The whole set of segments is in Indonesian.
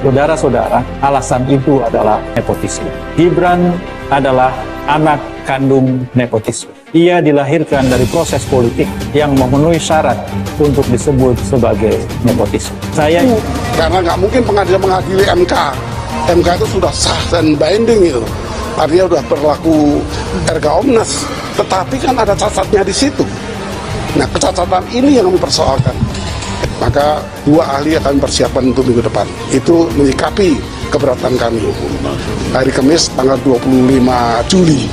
Saudara-saudara, alasan itu adalah nepotisme. Gibran adalah anak kandung nepotisme. Ia dilahirkan dari proses politik yang memenuhi syarat untuk disebut sebagai nepotisme. Karena nggak mungkin pengadilan mengadili MK. MK itu sudah sah dan binding itu. Artinya sudah berlaku erga omnes. Tetapi kan ada cacatnya di situ. Nah, kecacatan ini yang kami persoalkan. Maka dua ahli akan persiapan untuk minggu depan. Itu menyikapi keberatan kami. Hari Kamis tanggal 25 Juli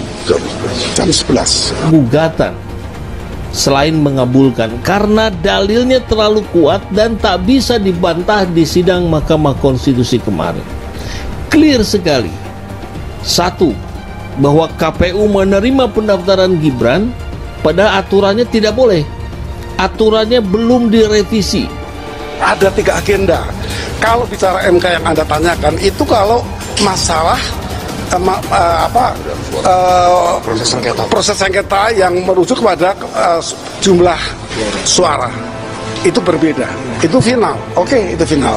jam 11. Gugatan selain mengabulkan karena dalilnya terlalu kuat dan tak bisa dibantah di sidang Mahkamah Konstitusi kemarin. Clear sekali. Satu, bahwa KPU menerima pendaftaran Gibran pada aturannya tidak boleh. Aturannya belum direvisi. Ada 3 agenda. Kalau bicara MK yang Anda tanyakan, itu kalau masalah proses sengketa yang merujuk kepada jumlah suara. Itu berbeda. Itu final. Oke, itu final.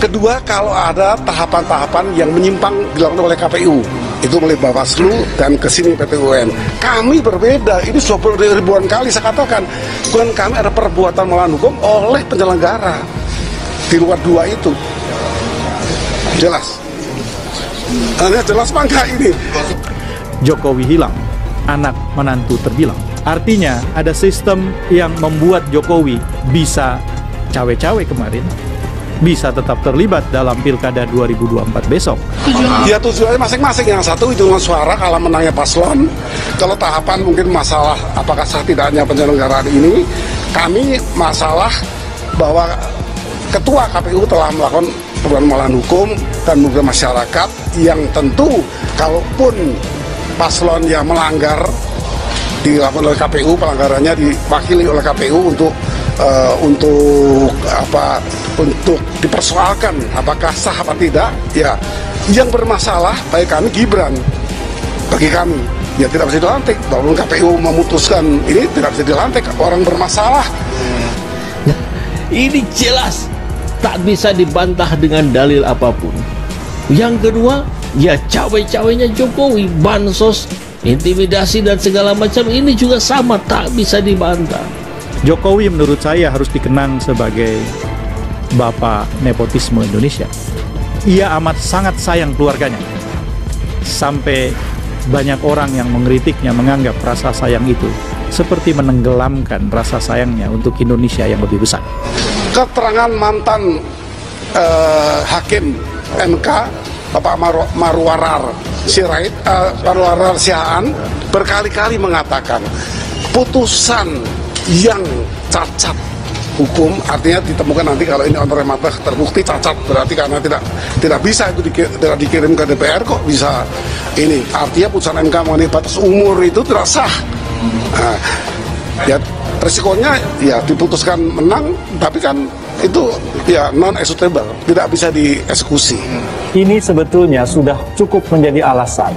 Kedua, kalau ada tahapan-tahapan yang menyimpang dilakukan oleh KPU, itu mulai Bawaslu dan ke sini PT UN. Kami berbeda. Ini sudah ribuan kali saya katakan. Bukan kami ada perbuatan melawan hukum oleh penyelenggara. Di luar dua itu. Jelas. Hanya jelas mangga ini. Jokowi hilang, anak menantu terbilang. Artinya ada sistem yang membuat Jokowi bisa cawe-cawe kemarin, bisa tetap terlibat dalam Pilkada 2024 besok. Ya tujuannya masing-masing. Yang satu hitungan suara kalau menangnya paslon. Kalau tahapan mungkin masalah apakah sah tidaknya penyelenggaraan ini. Kami masalah bahwa Ketua KPU telah melakukan perbuatan melawan hukum dan merugikan masyarakat yang tentu kalaupun paslon yang melanggar dilakukan oleh KPU, pelanggarannya diwakili oleh KPU untuk dipersoalkan apakah sah apa tidak. Ya, yang bermasalah bagi kami Gibran, bagi kami ya tidak bisa dilantik. Walaupun KPU memutuskan ini tidak bisa dilantik, orang bermasalah. Ini jelas tak bisa dibantah dengan dalil apapun. Yang kedua, ya cawe-cawenya Jokowi, bansos, intimidasi dan segala macam ini juga sama, tak bisa dibantah. Jokowi menurut saya harus dikenang sebagai bapak nepotisme Indonesia. Ia amat sangat sayang keluarganya. Sampai banyak orang yang mengkritiknya menganggap rasa sayang itu seperti menenggelamkan rasa sayangnya untuk Indonesia yang lebih besar. Keterangan mantan hakim MK Bapak Marwarar Sirait, Marwarar Sihaan berkali-kali mengatakan putusan yang cacat hukum, artinya ditemukan nanti kalau ini on remata terbukti cacat, berarti karena tidak bisa itu tidak dikirim ke DPR kok bisa ini, artinya putusan MK mengenai batas umur itu tidak sah. Nah, ya resikonya ya diputuskan menang, tapi kan itu ya non executable, tidak bisa dieksekusi. Ini sebetulnya sudah cukup menjadi alasan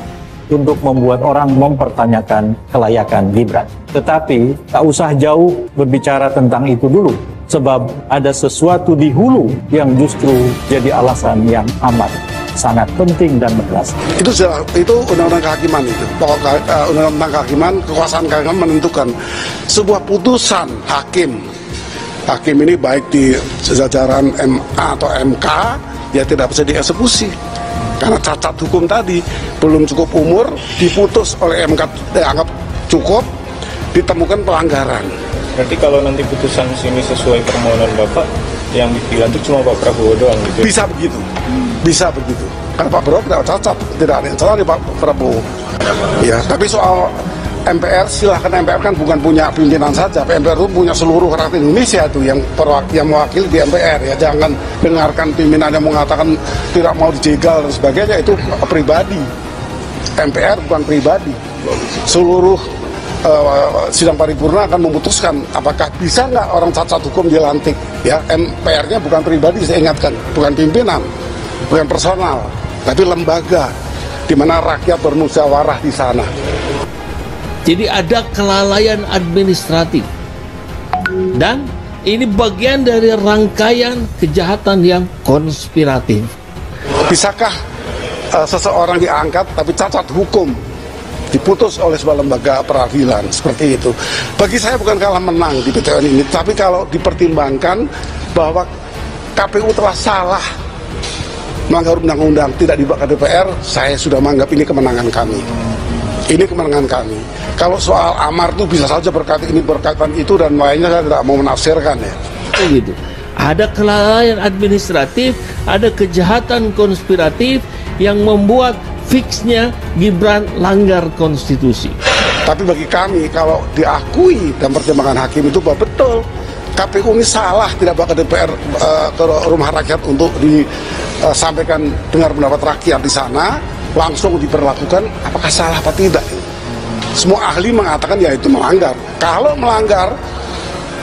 untuk membuat orang mempertanyakan kelayakan Gibran. Tetapi tak usah jauh berbicara tentang itu dulu, sebab ada sesuatu di hulu yang justru jadi alasan yang amat sangat penting dan mendasar. Itu undang-undang kehakiman itu. Undang-undang kehakiman, kekuasaan kehakiman menentukan sebuah putusan hakim. Hakim ini baik di jajaran MA atau MK ya tidak bisa dieksekusi. Karena cacat hukum tadi, belum cukup umur, diputus oleh MK dianggap cukup, ditemukan pelanggaran. Berarti kalau nanti putusan sini sesuai permohonan Bapak, yang dipilih itu cuma Pak Prabowo doang gitu? Bisa begitu, bisa begitu. Karena Pak Prabowo tidak cacat, tidak ada yang salah di Pak Prabowo. Ya, tapi soal MPR, silahkan. MPR kan bukan punya pimpinan saja, MPR itu punya seluruh rakyat Indonesia itu yang mewakili di MPR. Ya jangan dengarkan pimpinan yang mengatakan tidak mau dijegal dan sebagainya, itu pribadi. MPR bukan pribadi. Seluruh sidang paripurna akan memutuskan apakah bisa nggak orang cacat hukum dilantik. Ya, MPR-nya bukan pribadi, saya ingatkan, bukan pimpinan, bukan personal, tapi lembaga di mana rakyat bermusyawarah di sana. Jadi ada kelalaian administratif. Dan ini bagian dari rangkaian kejahatan yang konspiratif. Bisakah seseorang diangkat tapi cacat hukum diputus oleh sebuah lembaga peradilan seperti itu? Bagi saya bukan kalah menang di PT UN ini, tapi kalau dipertimbangkan bahwa KPU telah salah melanggar undang-undang, tidak dibawa ke DPR, saya sudah menganggap ini kemenangan kami. Ini kemenangan kami. Kalau soal amar itu bisa saja berkaitan ini berkaitan itu dan lainnya, saya tidak mau menafsirkan ya. Gitu. Ada kelalaian administratif, ada kejahatan konspiratif yang membuat fixnya Gibran langgar konstitusi. Tapi bagi kami, kalau diakui dan pertimbangan hakim itu bahwa betul KPU ini salah tidak bawa ke DPR, ke rumah rakyat untuk disampaikan dengar pendapat rakyat di sana, langsung diberlakukan, apakah salah apa tidak? Semua ahli mengatakan ya itu melanggar. Kalau melanggar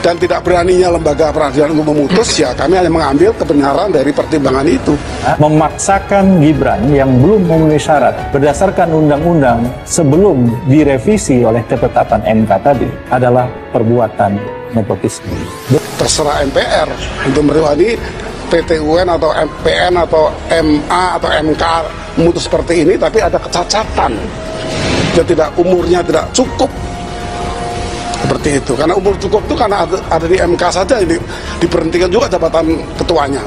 dan tidak beraninya lembaga peradilan untuk memutus, ya kami hanya mengambil kebenaran dari pertimbangan itu. Memaksakan Gibran yang belum memenuhi syarat berdasarkan undang-undang sebelum direvisi oleh ketetapan MK tadi adalah perbuatan nepotisme. Terserah MPR untuk merewani PT UN atau MPN atau MA atau MK memutus seperti ini, tapi ada kecacatan. Dia tidak, umurnya tidak cukup. Seperti itu, karena umur cukup itu karena ada di MK saja, ini diberhentikan juga jabatan ketuanya.